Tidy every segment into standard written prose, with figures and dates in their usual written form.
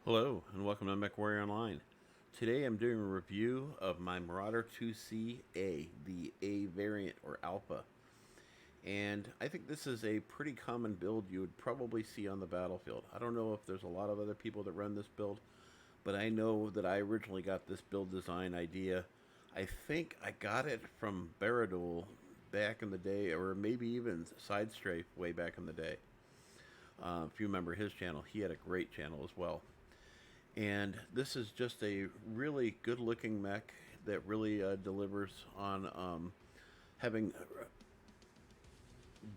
Hello and welcome to Mechwarrior Online. Today I'm doing a review of my Marauder 2C-A, the A variant or Alpha. And I think this is a pretty common build you would probably see on the battlefield. I don't know if there's a lot of other people that run this build, but I know that I originally got this build design idea. I think I got it from Baradul back in the day, or maybe even Sidestrafe way back in the day. If you remember his channel, he had a great channel as well. And this is just a really good looking mech that really delivers on having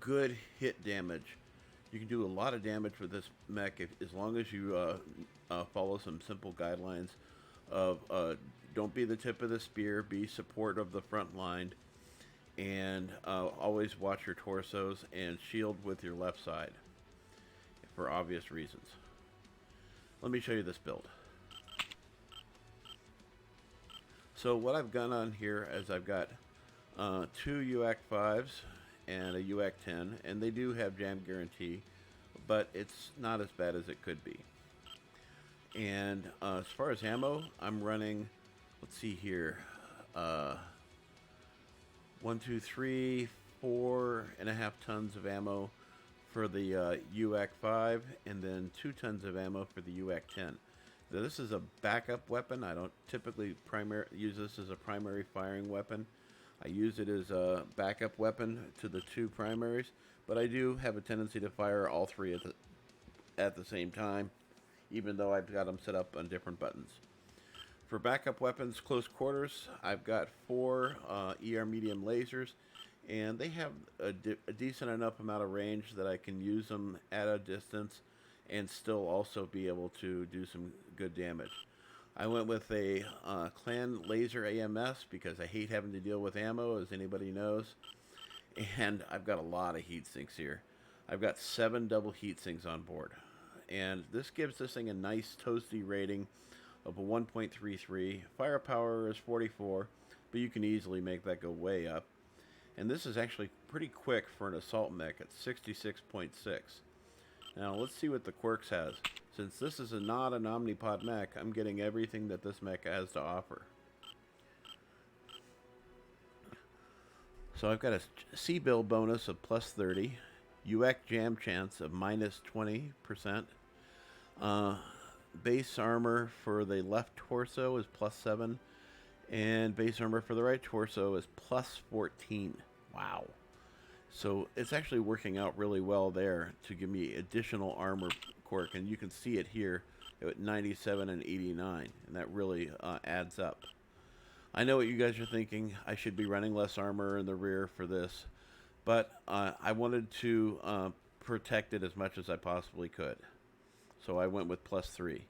good hit damage. You can do a lot of damage with this mech as long as you follow some simple guidelines of don't be the tip of the spear, be support of the front line, and always watch your torsos and shield with your left side for obvious reasons. Let me show you this build. So what I've done on here is I've got two UAC5s and a UAC10, and they do have jam guarantee, but it's not as bad as it could be. And as far as ammo, I'm running, let's see here, 1, 2, 3, 4.5 tons of ammo for the UAC5, and then 2 tons of ammo for the UAC10. Now, this is a backup weapon. I don't typically use this as a primary firing weapon. I use it as a backup weapon to the two primaries, but I do have a tendency to fire all three at the same time, even though I've got them set up on different buttons. For backup weapons, close quarters, I've got 4 ER medium lasers, and they have a decent enough amount of range that I can use them at a distance and still also be able to do some good damage. I went with a clan laser AMS because I hate having to deal with ammo, as anybody knows, and I've got a lot of heat sinks here. I've got 7 double heat sinks on board, and this gives this thing a nice toasty rating of a 1.33. Firepower is 44, but you can easily make that go way up. And this is actually pretty quick for an assault mech at 66.6. Now let's see what the quirks has. Since this is not an omnipod mech, I'm getting everything that this mech has to offer. So I've got a C-build bonus of plus 30, UAC jam chance of minus 20%, base armor for the left torso is plus 7, and base armor for the right torso is plus 14. Wow. So it's actually working out really well there to give me additional armor quirk, and you can see it here at 97 and 89, and that really adds up. I know what you guys are thinking. I should be running less armor in the rear for this, but I wanted to protect it as much as I possibly could. So I went with plus 3.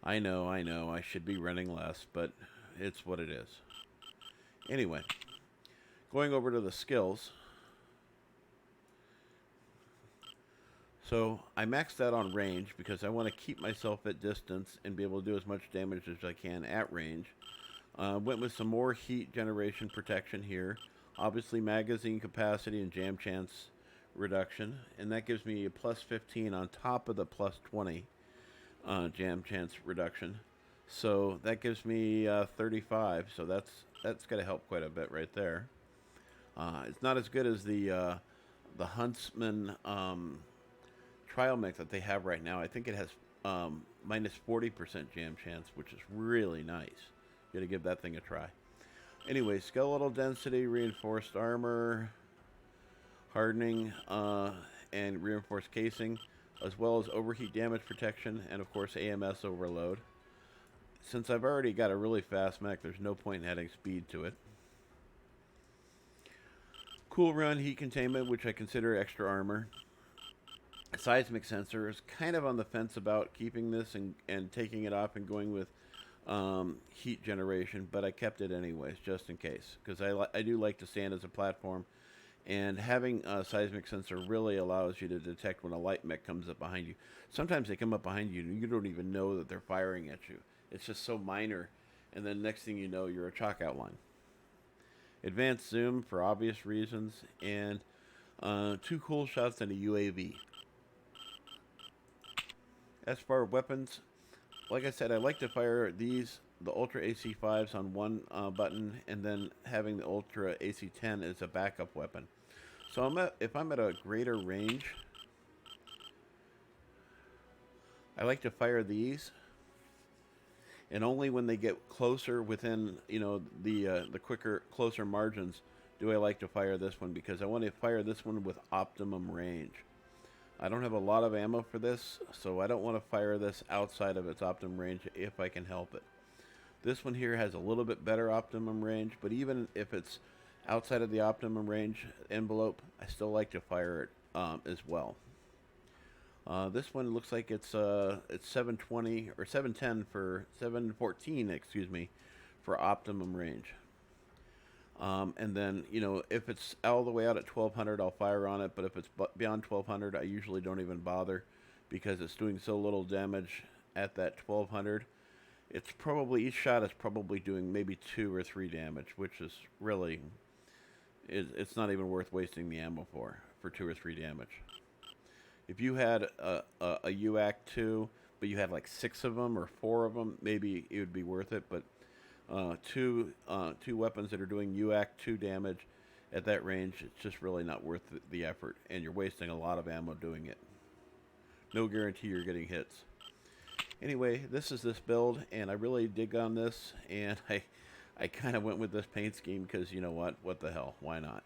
I know, I should be running less, but it's what it is. Anyway, going over to the skills. So I maxed out on range because I want to keep myself at distance and be able to do as much damage as I can at range. Went with some more heat generation protection here. Obviously magazine capacity and jam chance reduction. And that gives me a plus 15 on top of the plus 20 jam chance reduction. So that gives me 35. So that's going to help quite a bit right there. It's not as good as the Huntsman trial mech that they have right now. I think it has minus 40% jam chance, which is really nice. You gotta give that thing a try. Anyway, skeletal density, reinforced armor, hardening, and reinforced casing, as well as overheat damage protection, and of course AMS overload. Since I've already got a really fast mech, there's no point in adding speed to it. Cool run heat containment, which I consider extra armor. Seismic sensor is kind of on the fence about keeping this and taking it off and going with heat generation, but I kept it anyways just in case, because I do like to stand as a platform, and having a seismic sensor really allows you to detect when a light mech comes up behind you. Sometimes they come up behind you and you don't even know that they're firing at you. It's just so minor, and then next thing you know, you're a chalk outline. Advanced zoom for obvious reasons, and 2 cool shots and a UAV. As far as weapons, like I said, I like to fire these, the Ultra AC5s on one button, and then having the Ultra AC10 as a backup weapon. So if I'm at a greater range, I like to fire these, and only when they get closer within, you know, the closer margins do I like to fire this one, because I want to fire this one with optimum range. I don't have a lot of ammo for this, so I don't want to fire this outside of its optimum range if I can help it. This one here has a little bit better optimum range, but even if it's outside of the optimum range envelope, I still like to fire it as well. This one looks like it's 720 or 710 for 714, excuse me, for optimum range. And then, you know, if it's all the way out at 1200, I'll fire on it. But if it's beyond 1200, I usually don't even bother, because it's doing so little damage at that 1200. It's probably, each shot is probably doing maybe 2 or 3 damage, which is really, it's not even worth wasting the ammo for 2 or 3 damage. If you had a UAC-2, but you had like 6 of them or 4 of them, maybe it would be worth it. But two weapons that are doing UAC-2 damage at that range, it's just really not worth the effort, and you're wasting a lot of ammo doing it. No guarantee you're getting hits. Anyway, this is this build, and I really dig on this, and I kind of went with this paint scheme because, you know what the hell, why not?